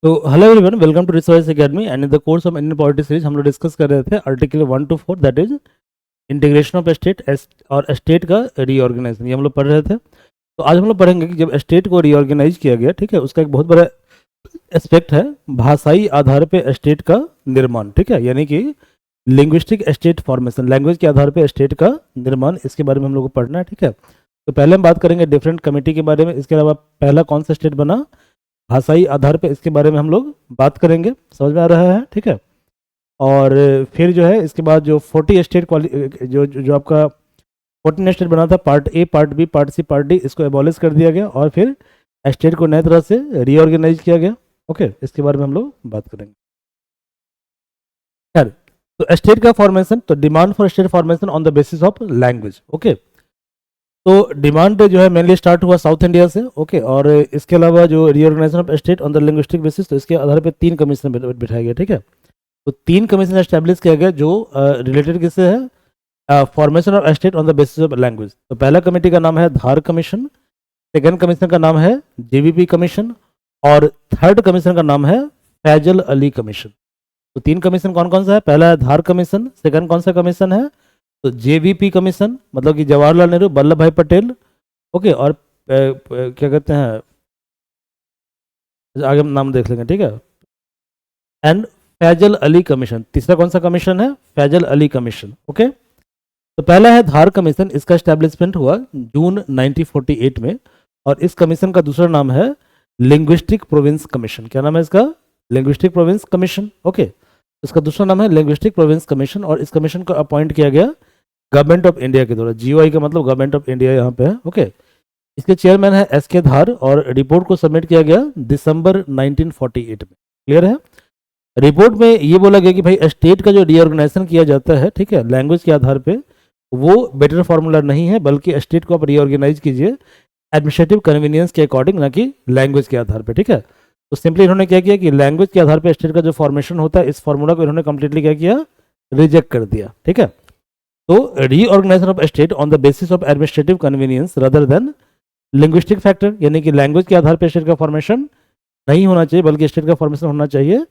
तो hello everyone, welcome to research academy. And in the course of Indian polity series हम लोग discuss कर रहे थे article 1 to 4, that is integration of state और state का रीऑर्गेनाइजेशन, ये हम लोग पढ़ रहे थे। तो आज हम लोग पढ़ेंगे कि जब स्टेट को रीऑर्गेनाइज किया गया, ठीक है, उसका एक बहुत बड़ा एस्पेक्ट है भाषाई आधार पे स्टेट का निर्माण, ठीक है, यानी कि लिंग्विस्टिक स्टेट फॉर्मेशन, लैंग्वेज के आधार पे स्टेट का निर्माण, इसके बारे में हम लोग को पढ़ना है, ठीक है। तो पहले हम बात करेंगे डिफरेंट कमेटी के बारे में, इसके अलावा पहला कौन सा स्टेट बना भाषाई आधार पे, इसके बारे में हम लोग बात करेंगे। समझ में आ रहा है, ठीक है। और फिर जो है इसके बाद जो 40 स्टेट जो आपका 14 स्टेट बना था, part A, part B, part C, part D, इसको एबॉलिश कर दिया गया और फिर स्टेट को नए तरह से रीऑर्गेनाइज किया गया। ओके, इसके बारे में हम लोग बात करेंगे। खैर, तो स्टेट का फॉर्मेशन, तो demand for state formation on the basis of language. Okay, तो डिमांड जो है मेनली स्टार्ट हुआ साउथ इंडिया से। ओके, और इसके अलावा जो reorganisation of state on the linguistic basis, तो इसके आधार पे 3 कमीशन बिठाए गए, ठीक है। तो 3 कमीशन एस्टेब्लिश किया गया जो रिलेटेड किससे है, formation of state on the basis of language. तो पहला कमेटी का नाम है धार कमीशन, सेकेंड कमीशन का नाम है जेवीपी कमीशन और थर्ड कमीशन का नाम है फैजल अली कमीशन। तो 3 कमीशन कौन कौन सा है? पहला है धार कमीशन, सेकंड कौन सा कमीशन है? तो जेवीपी कमीशन, मतलब कि जवाहरलाल नेहरू वल्लभ भाई पटेल। ओके, और क्या कहते हैं, आगे हम नाम देख लेंगे, ठीक है। एंड फैजल अली कमीशन, तीसरा कौन सा कमीशन है? फैजल अली कमीशन। ओके, तो पहला है धार कमीशन, इसका एस्टेब्लिशमेंट हुआ जून 1948 में, और इस कमीशन का दूसरा नाम है लिंग्विस्टिक प्रोविंस कमीशन। क्या नाम है इसका? Linguistic province commission. ओके, इसका दूसरा नाम है लिंग्विस्टिक प्रोविंस कमीशन, और इस कमीशन को अपॉइंट किया गया गवर्नमेंट ऑफ इंडिया के द्वारा। जीओआई का मतलब गवर्नमेंट ऑफ इंडिया यहाँ पे है। ओके, इसके चेयरमैन है एसके धार, और रिपोर्ट को सबमिट किया गया दिसंबर 1948 में। क्लियर है? रिपोर्ट में ये बोला गया कि भाई स्टेट का जो रीऑर्गेनाइजेशन किया जाता है, ठीक है, लैंग्वेज के आधार पे, वो बेटर फॉर्मूला नहीं है, बल्कि स्टेट को आप रीऑर्गेनाइज कीजिए एडमिनिस्ट्रेटिव कन्वीनियंस के अकॉर्डिंग, ना कि लैंग्वेज के आधार पे, ठीक है। तो सिंपली इन्होंने क्या किया कि लैंग्वेज के आधार पे स्टेट का जो फॉर्मेशन होता है, इस फॉर्मूला को इन्होंने कंप्लीटली क्या किया? रिजेक्ट कर दिया, ठीक है। तो reorganisation of state on the basis of administrative convenience rather than linguistic factor, यानी कि लैंग्वेज के आधार पर स्टेट का फॉर्मेशन नहीं होना चाहिए, बल्कि स्टेट का फॉर्मेशन होना चाहिए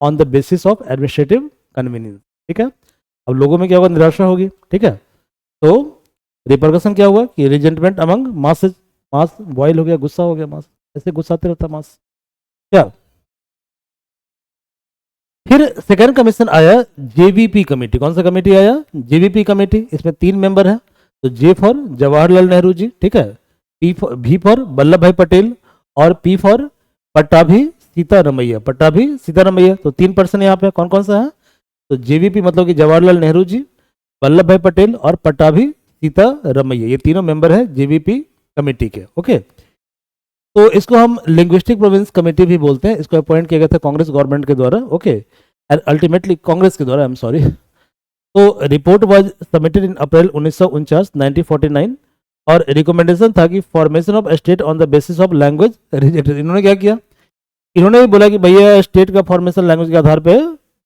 on the basis of administrative convenience, ठीक है। अब लोगों में क्या होगा? निराशा होगी, ठीक है। तो रिपरकशन क्या हुआ कि रिजेंटमेंट अमंग मासेज, मास बॉयल हो गया, गुस्सा हो गया, मास ऐसे गुस्साते रहता मास। क्या फिर सेकंड कमीशन आया जेवीपी कमेटी। कौन सा कमेटी आया? JVP committee. इसमें 3 मेंबर है। तो जे फॉर जवाहरलाल नेहरू जी, ठीक है, भी फॉर वल्लभ भाई पटेल, और पी फॉर पट्टाभी सीतारमैया, पट्टाभी सीतारमैया। तो 3 पर्सन यहाँ पे कौन कौन सा है? तो जेवीपी मतलब कि जवाहरलाल नेहरू जी, वल्लभ भाई पटेल और पट्टाभी सीतारमैया, ये तीनों मेंबर है जेवीपी कमेटी के। ओके, तो इसको हम लिंग्विस्टिक प्रोविंस कमेटी भी बोलते हैं। इसको अपॉइंट किया गया था कांग्रेस गवर्नमेंट के द्वारा। ओके, एंड अल्टीमेटली कांग्रेस के द्वारा, आई एम सॉरी। तो रिपोर्ट वाज सबमिटेड इन अप्रैल 1949 1949, और रिकमेंडेशन था कि formation of state on the basis of language rejected. इन्होंने क्या किया? इन्होंने भी बोला कि भैया स्टेट का फॉर्मेशन लैंग्वेज के आधार पे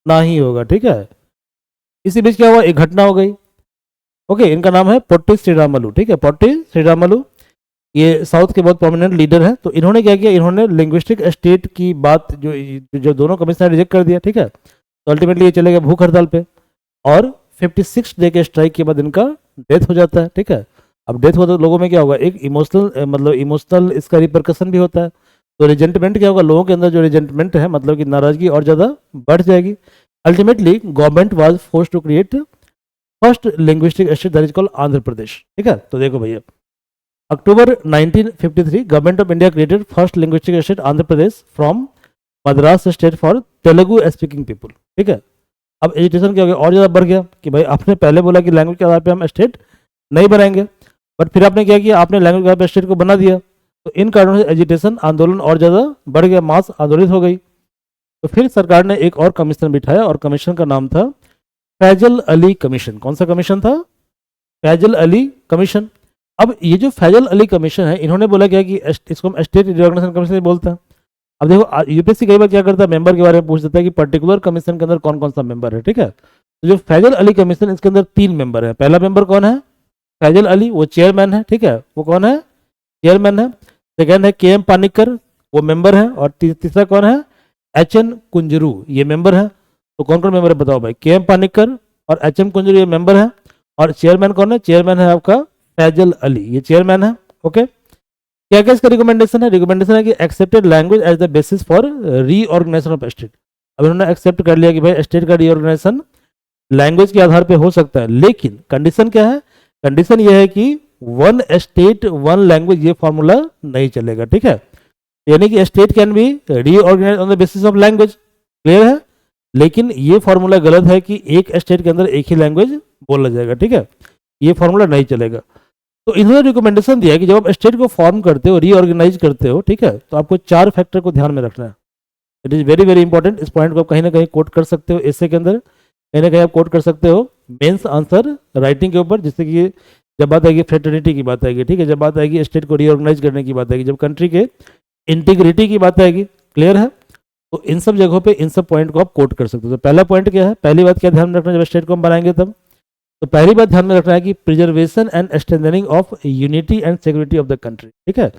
ना ही होगा, ठीक है। इसी बीच क्या हुआ? एक घटना हो गई। ओके, इनका नाम है पोट्टी श्रीरामलू, ठीक है, पोट्टी श्रीरामलू, ये साउथ के बहुत प्रोमिनेंट लीडर हैं। तो इन्होंने क्या किया? इन्होंने लिंग्विस्टिक स्टेट की बात जो दोनों कमिश्नर रिजेक्ट कर दिया, ठीक है। तो अल्टीमेटली ये चले गए भूख हड़ताल पे, और 56 डे के स्ट्राइक के बाद इनका डेथ हो जाता है, ठीक है। अब डेथ हुआ तो लोगों में क्या होगा? एक इमोशनल, मतलब इमोशनल इसका रिपरकशन भी होता है। तो रिजेंटमेंट क्या होगा? लोगों के अंदर जो रिजेंटमेंट है, मतलब कि नाराजगी और ज़्यादा बढ़ जाएगी। Ultimately government was force to create first linguistic state, that is called Andhra Pradesh, ठीक है। तो देखो भैया, October 1953 government of India created first linguistic state Andhra Pradesh from Madras state for Telugu speaking people, ठीक है। अब एजिटेशन क्या हो गया? और ज़्यादा बढ़ गया कि भाई आपने पहले बोला कि लैंग्वेज के आधार पे हम स्टेट नहीं बनाएंगे, बट फिर आपने क्या किया? आपने लैंग्वेज के आधार पर स्टेट को बना दिया। तो इन कारणों से एजिटेशन, आंदोलन और ज़्यादा बढ़ गया, मास आंदोलित हो गई। तो फिर सरकार ने एक और कमीशन बिठाया, और कमीशन का नाम था फैजल अली कमीशन। कौन सा कमीशन था? फैजल अली कमीशन। अब ये जो फैजल अली कमीशन है, इन्होंने बोला क्या कि इसको हम स्टेट रिऑर्गेनाइजेशन कमीशन बोलते हैं। अब देखो, यूपीएससी कई बार क्या करता है, मेंबर के बारे में पूछ देता है कि पर्टिकुलर कमीशन के अंदर कौन कौन सा मेंबर है, ठीक है। तो जो फैजल अली कमीशन, इसके अंदर 3 मेंबर है। पहला मेंबर कौन है? फैजल अली, वो चेयरमैन है, ठीक है। वो कौन है? चेयरमैन है। सेकेंड है के एम पानिक्कर, वो मेंबर है। और तीसरा कौन है? एच एन कुंजरू ये मेंबर है। तो कौन कौन मेंबर है बताओ भाई, के एम पानिक्कर और एच एम कुंजरू ये मेंबर है। और चेयरमैन कौन है, चेयरमैन है आपका फैजल अली, ये चेयरमैन है। ओके, क्या क्या इसका रिकमेंडेशन है, रिकमेंडेशन है कि accepted language as the basis for reorganisation of state. अब इन्होंने एक्सेप्ट कर लिया कि भाई स्टेट का रीऑर्गेनाइजेशन लैंग्वेज के आधार पे हो सकता है, लेकिन कंडीशन क्या है, कंडीशन यह है कि वन स्टेट वन लैंग्वेज ये फॉर्मूला नहीं चलेगा, ठीक है। यानी कि state can be reorganise on the basis of language, clear है, लेकिन ये फॉर्मूला गलत है कि एक स्टेट के अंदर एक ही लैंग्वेज बोला जाएगा, ठीक है, ये फॉर्मूला नहीं चलेगा। तो इन्होंने रिकमेंडेशन दिया कि जब आप स्टेट को फॉर्म करते हो, रीऑर्गेनाइज करते हो, ठीक है, तो आपको 4 फैक्टर को ध्यान में रखना है। It is very very important. इस पॉइंट को आप कहीं ना कहीं कोट कर सकते हो ऐसे के अंदर, कहीं ना कहीं आप कोट कर सकते हो मेंस आंसर राइटिंग के ऊपर, जिससे कि जब बात आएगी फ्रेटर्निटी की बात आएगी, ठीक है, जब बात आएगी स्टेट को रीऑर्गेनाइज करने की बात आएगी, जब कंट्री के इंटीग्रिटी की बात आएगी, क्लियर है, तो इन सब जगहों पे इन सब पॉइंट को आप कोट कर सकते हो। तो पहला पॉइंट क्या है, पहली बात क्या ध्यान में रखना है जब स्टेट को हम बनाएंगे तब, तो पहली बात ध्यान में रखना है कि preservation and strengthening of unity and security of the country, ठीक है।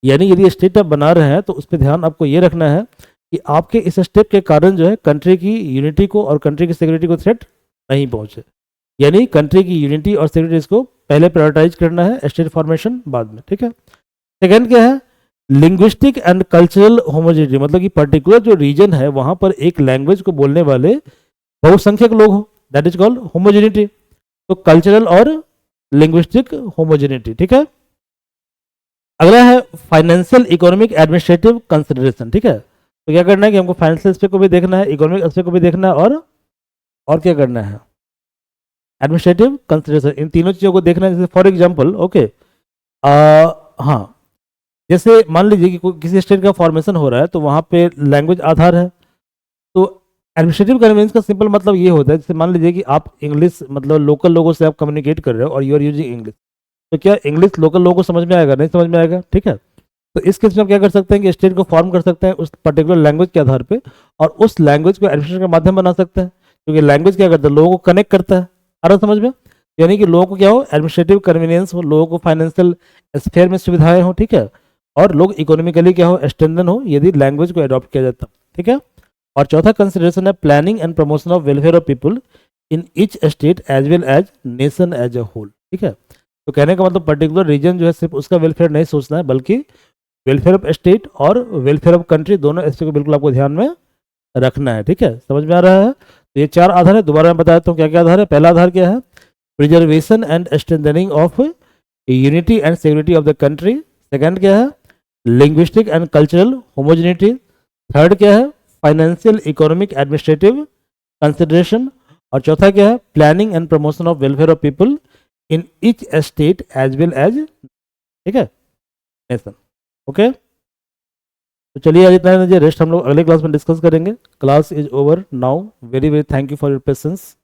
यानी यदि स्टेट आप बना रहे हैं तो उस पर ध्यान आपको ये रखना है कि आपके इस स्टेप के कारण जो है कंट्री की यूनिटी को और कंट्री की सिक्योरिटी को थ्रेट नहीं पहुंचे। यानी कंट्री की यूनिटी और सिक्योरिटी को पहले प्रायोरिटाइज करना है, स्टेट फॉर्मेशन बाद में, ठीक है। सेकेंड क्या है, लिंग्विस्टिक एंड कल्चरल होमोजेनिटी, मतलब कि पर्टिकुलर जो रीजन है वहां पर एक लैंग्वेज को बोलने वाले बहुसंख्यक लोग हो, दैट इज कॉल्ड होमोजेनिटी। तो कल्चरल और लिंग्विस्टिक होमोजेनिटी, ठीक है। अगला है फाइनेंशियल इकोनॉमिक एडमिनिस्ट्रेटिव कंसिडरेशन, ठीक है। तो क्या करना है कि हमको फाइनेंशियल एस्पेक्ट को भी देखना है, इकोनॉमिक एस्पेक्ट को भी देखना है, और क्या करना है, एडमिनिस्ट्रेटिव कंसिडरेशन, इन तीनों चीज़ों को देखना है। जैसे फॉर एग्जांपल, ओके, हाँ, जैसे मान लीजिए कि किसी स्टेट का फॉर्मेशन हो रहा है तो वहाँ पे लैंग्वेज आधार है। तो एडमिनिस्ट्रेटिव कन्वीनियंस का सिंपल मतलब ये होता है, जैसे मान लीजिए कि आप इंग्लिश मतलब लोकल लोगों से आप कम्युनिकेट कर रहे हो और यू आर यूजिंग इंग्लिश, तो क्या इंग्लिश लोकल लोगों को समझ में आएगा, नहीं समझ में आएगा, ठीक है। तो इस केस में आप क्या कर सकते हैं कि स्टेट को फॉर्म कर सकते हैं उस पर्टिकुलर लैंग्वेज के आधार पे, और उस लैंग्वेज को एडमिनिस्ट्रेशन का माध्यम बना सकते हैं, क्योंकि लैंग्वेज क्या करता है, लोगों को कनेक्ट करता है, आ रहा समझ में। यानी कि लोगों को क्या हो, एडमिनिस्ट्रेटिव कन्वीनियंस हो, लोगों को फाइनेंशियल स्फेयर में सुविधाएं हो, ठीक है, और लोग इकोनॉमिकली क्या हो, स्ट्रेंथन हो, यदि लैंग्वेज को अडॉप्ट किया जाता, ठीक है। और चौथा कंसिडरेशन है planning and promotion of welfare of people in each state as well as nation as a whole, ठीक है। तो कहने का मतलब पर्टिकुलर रीजन जो है सिर्फ उसका वेलफेयर नहीं सोचना है, बल्कि वेलफेयर ऑफ स्टेट और वेलफेयर ऑफ कंट्री, दोनों एस्पेक्ट को बिल्कुल आपको ध्यान में रखना है, ठीक है, समझ में आ रहा है। तो ये 4 आधार है, दोबारा मैं बता देता हूँ क्या क्या आधार है। पहला आधार क्या है, preservation and strengthening of unity and security of the country. Second क्या है, linguistic and cultural homogeneity. Third क्या है, फाइनेंशियल इकोनॉमिक एडमिनिस्ट्रेटिव कंसिडरेशन। और चौथा क्या है, planning and promotion of welfare of people in each state as well as, ठीक है, नेशन। ओके, तो चलिए आज इतना, रेस्ट हम लोग अगले क्लास में डिस्कस करेंगे। Class is over now. Very very thank you for your patience.